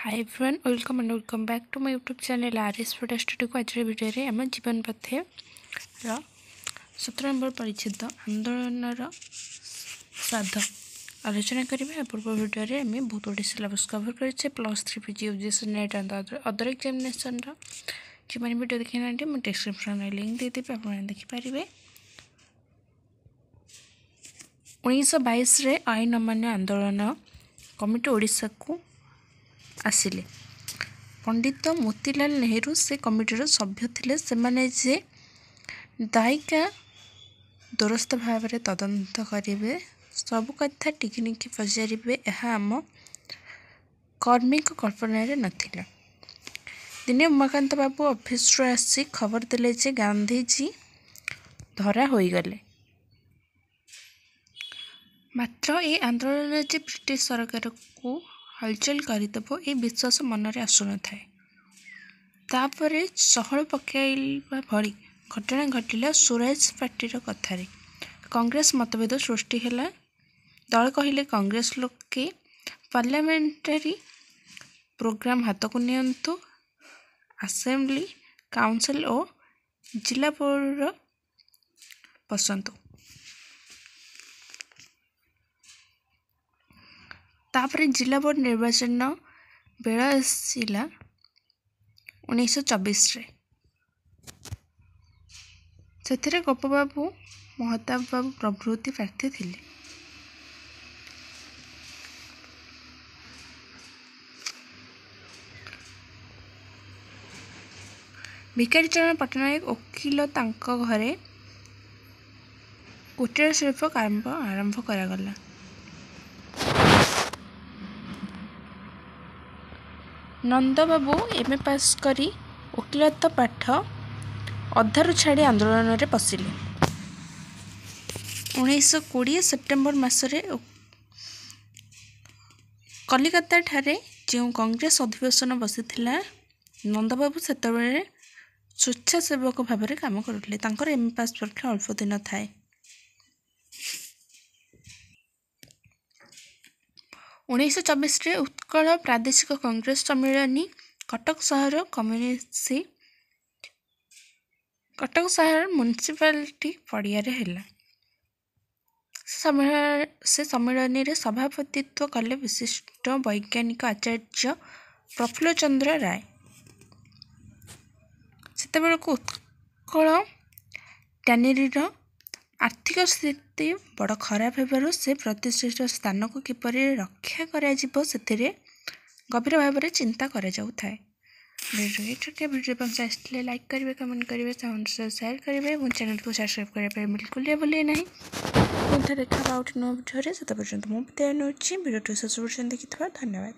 Hi everyone, welcome and welcome back to my YouTube channel RS photo studio को। आज video आम जीवन पथे 17 नंबर परिच्छेद आंदोलन साध आलोचना करेंगे। पूर्व भिडियो आम बहुत गुड सिलेबस कवर करें +3 PG UGC net and other examination जो मैंने वीडियो देखी ना मुझे डिस्क्रिप्शन में लिंक देदेवी, आप देखिपारे। 1922 आईन अमान्य आंदोलन कमिटी ओडिशा को आसिले। पंडित मोतीलाल नेहरू से कमिटीर सभ्य थिले। सेमाने जे दायिका दुरस्थ भाव में तदंत करेंगे, सबु कथा टिकिनिकी पचारे। यह आम कर्मिक कल्पना नथिला। दिने उमाकांत बाबू ऑफिस आसी खबर देले जे गांधीजी धरा हो गले। मात्र ये आंदोलन जे ब्रिटिश सरकार को हलचल करदेव ये विश्वास मनरे आसुन थाए। तापरे चहल पकड़ा भली घटना घटिला स्वराज पार्टीर कथार। कांग्रेस मतभेद सृष्टि है। दल कहले कांग्रेस लोके पार्लियामेंटारी प्रोग्राम हाथ को नियंतु, असेंबली काउंसिल और जिला बोर्ड बसंतु। तापरे जिला बोर्ड निर्वाचन बेला आसला 1924 रे। से गोप बाबू, महताब बाबू प्रभृति प्रार्थी थिले। भिखारी चरण पट्टनायक वकील तांको घरे कुटीर शिल्प आरंभ करागला। नंद बाबू एमए पास करी वकिलत पाठ अधारू छाड़ी आंदोलन में पशिले। 1920 सेप्टेम्बर मासरे कलिकता ठारे जो कांग्रेस अधिवेशन बसीथिला, नंदबाबू सेतबेले स्वेच्छासेवक भाव में काम करुले। तांकर एमए पास परीक्षा अल्प दिन थाए। 1924 रे उत्कल प्रादेशिक कांग्रेस सम्मेलन कटक शहर म्युनिसिपालिटी पड़िया है। से सम्मेलन रे सभापतित्व कले विशिष्ट वैज्ञानिक आचार्य प्रफुल्ल चंद्र राय। सेतेबेले उत्कल टैनेरीर आर्थिक स्थिति बड़ खराब होबारु से प्रतिष्ठित स्थान को किपर रक्षा करा जिवो सेथिरे गभीर भाव में चिंता करा जाउ थाए। वीडियो पसंद आसले लाइक करेंगे, कमेंट करेंगे, शेयर करेंगे और चैनल को सब्सक्राइब करने बिल्कुल भूलिए नहीं। देखा नो भिडियो से पर्यटन मुझे वीडियो शेष पर्यटन देखी। धन्यवाद।